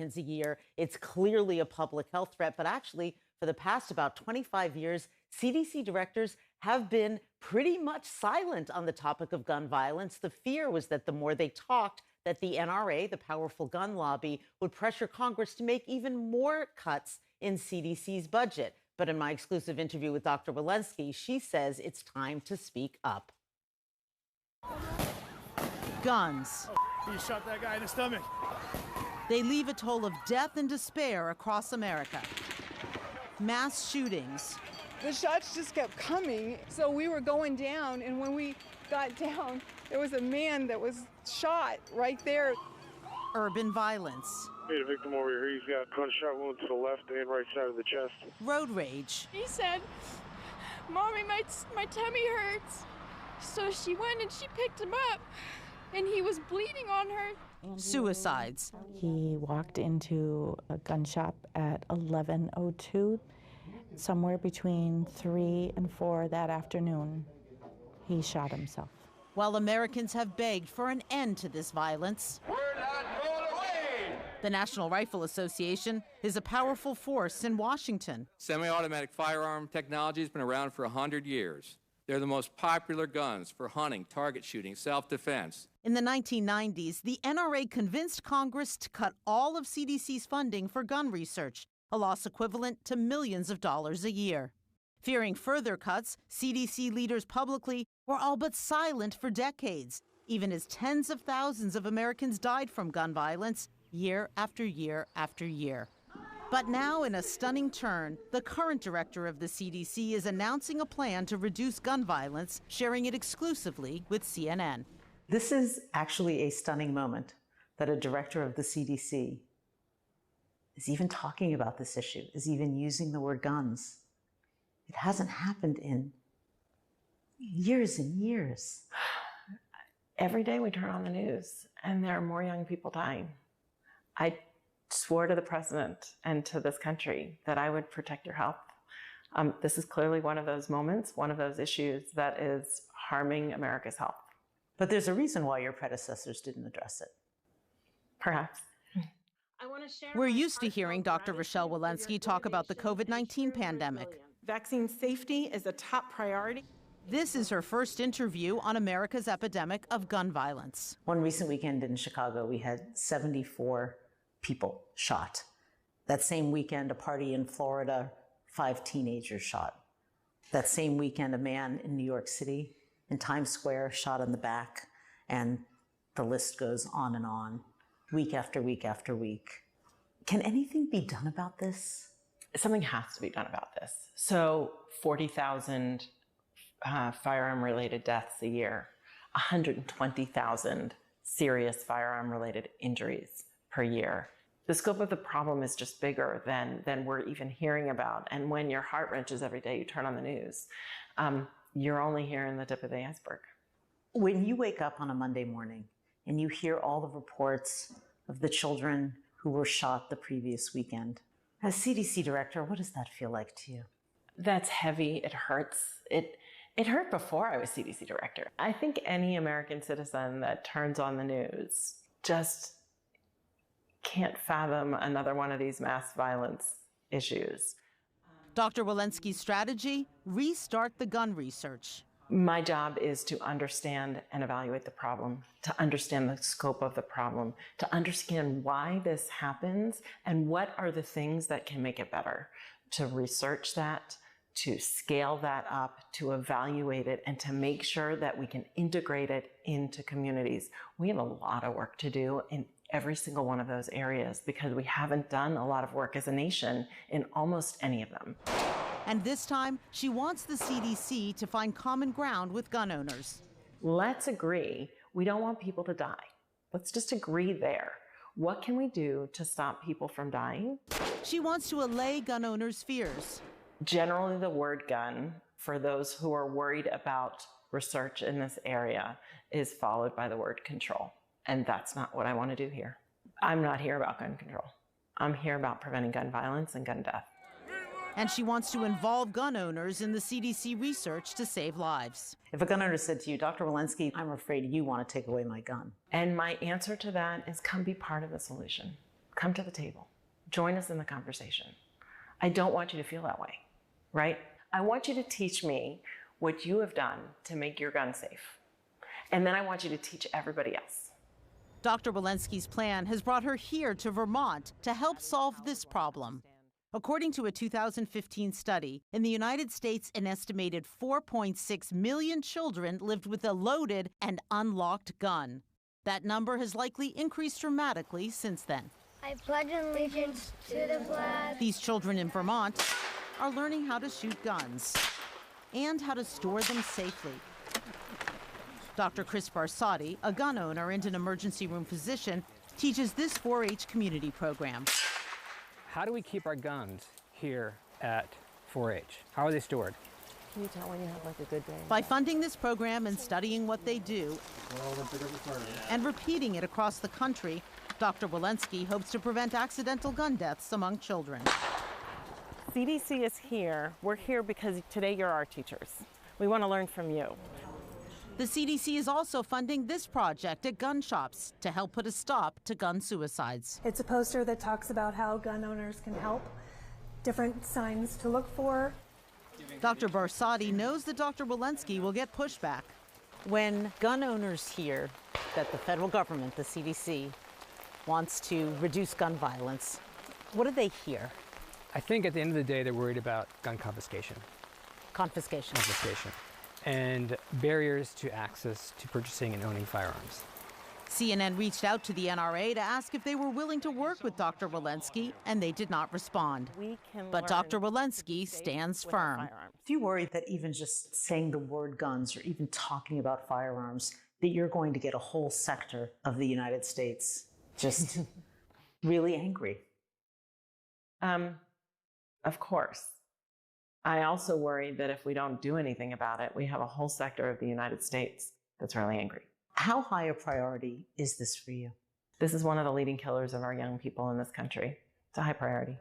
Americans a year. It's clearly a public health threat, but actually, for the past about 25 years, CDC directors have been pretty much silent on the topic of gun violence. The fear was that the more they talked, that the NRA, the powerful gun lobby, would pressure Congress to make even more cuts in CDC's budget. But in my exclusive interview with Dr. Walensky, she says it's time to speak up. Guns. He shot that guy in the stomach. They leave a toll of death and despair across America. Mass shootings. The shots just kept coming, so we were going down, and when we got down, there was a man that was shot right there. Urban violence. We had a victim over here. He's got gunshot wound to the left and right side of the chest. Road rage. He said, "Mommy, my tummy hurts." So she went and she picked him up, and he was bleeding on her. Suicides. He walked into a gun shop at 11:02, somewhere between 3 and 4 that afternoon. He shot himself. While Americans have begged for an end to this violence, we're not going away. The National Rifle Association is a powerful force in Washington. Semi-automatic firearm technology has been around for 100 years. They're the most popular guns for hunting, target shooting, self-defense. In the 1990s, the NRA convinced Congress to cut all of CDC's funding for gun research, a loss equivalent to millions of dollars a year. Fearing further cuts, CDC leaders publicly were all but silent for decades, even as tens of thousands of Americans died from gun violence year after year after year. But now, in a stunning turn, the current director of the CDC is announcing a plan to reduce gun violence, sharing it exclusively with CNN. This is actually a stunning moment that a director of the CDC is even talking about this issue, is even using the word guns. It hasn't happened in years and years. Every day we turn on the news and there are more young people dying. I swore to the president and to this country that I would protect your health. This is clearly one of those moments, one of those issues that is harming America's health. But there's a reason why your predecessors didn't address it. Perhaps. We're used to hearing Dr. Rochelle Walensky talk about the COVID-19 pandemic. Vaccine safety is a top priority. This is her first interview on America's epidemic of gun violence. One recent weekend in Chicago, we had 74 people shot. That same weekend, a party in Florida, 5 teenagers shot. That same weekend, a man in New York City, in Times Square, shot in the back, and the list goes on and on, week after week after week. Can anything be done about this? Something has to be done about this. So 40,000 firearm-related deaths a year, 120,000 serious firearm-related injuries per year. The scope of the problem is just bigger than we're even hearing about. And when your heart wrenches every day you turn on the news, you're only hearing the tip of the iceberg. When you wake up on a Monday morning and you hear all the reports of the children who were shot the previous weekend, as CDC director, what does that feel like to you? That's heavy. It hurts. It hurt before I was CDC director. I think any American citizen that turns on the news just can't fathom another one of these mass violence issues. Dr. Walensky's strategy: restart the gun research. My job is to understand and evaluate the problem, to understand the scope of the problem, to understand why this happens and what are the things that can make it better, to research that, to scale that up, to evaluate it, and to make sure that we can integrate it into communities. We have a lot of work to do in every single one of those areas because we haven't done a lot of work as a nation in almost any of them. And this time, she wants the CDC to find common ground with gun owners. Let's agree we don't want people to die. Let's just agree there. What can we do to stop people from dying? She wants to allay gun owners' fears. Generally, the word gun, for those who are worried about research in this area, is followed by the word control. And that's not what I want to do here. I'm not here about gun control. I'm here about preventing gun violence and gun death. And she wants to involve gun owners in the CDC research to save lives. If a gun owner said to you, Dr. Walensky, I'm afraid you want to take away my gun. And my answer to that is come be part of the solution. come to the table. Join us in the conversation. I don't want you to feel that way, right? I want you to teach me what you have done to make your gun safe. And then I want you to teach everybody else. Dr. Walensky's plan has brought her here to Vermont to help solve this problem. According to a 2015 study, in the United States, an estimated 4.6 million children lived with a loaded and unlocked gun. That number has likely increased dramatically since then. I pledge allegiance to the flag. These children in Vermont are learning how to shoot guns and how to store them safely. Dr. Chris Barsotti, a gun owner and an emergency room physician, teaches this 4-H community program. How do we keep our guns here at 4-H? How are they stored? Can you tell when you have like a good day? By funding this program and studying what they do and repeating it across the country, Dr. Walensky hopes to prevent accidental gun deaths among children. CDC is here. We're here because today you're our teachers. We want to learn from you. The CDC is also funding this project at gun shops to help put a stop to gun suicides. It's a poster that talks about how gun owners can help, different signs to look for. Dr. Barsotti knows that Dr. Walensky will get pushback. When gun owners hear that the federal government, the CDC, wants to reduce gun violence, what do they hear? I think at the end of the day, they're worried about gun confiscation. Confiscation. Confiscation. And barriers to access to purchasing and owning firearms. CNN reached out to the NRA to ask if they were willing to work with Dr. Walensky, and they did not respond. But Dr. Walensky stands firm. If you worry that even just saying the word guns or even talking about firearms, that you're going to get a whole sector of the United States just really angry? Of course. I also worry that if we don't do anything about it, we have a whole sector of the United States that's really angry. How high a priority is this for you? This is one of the leading killers of our young people in this country. It's a high priority.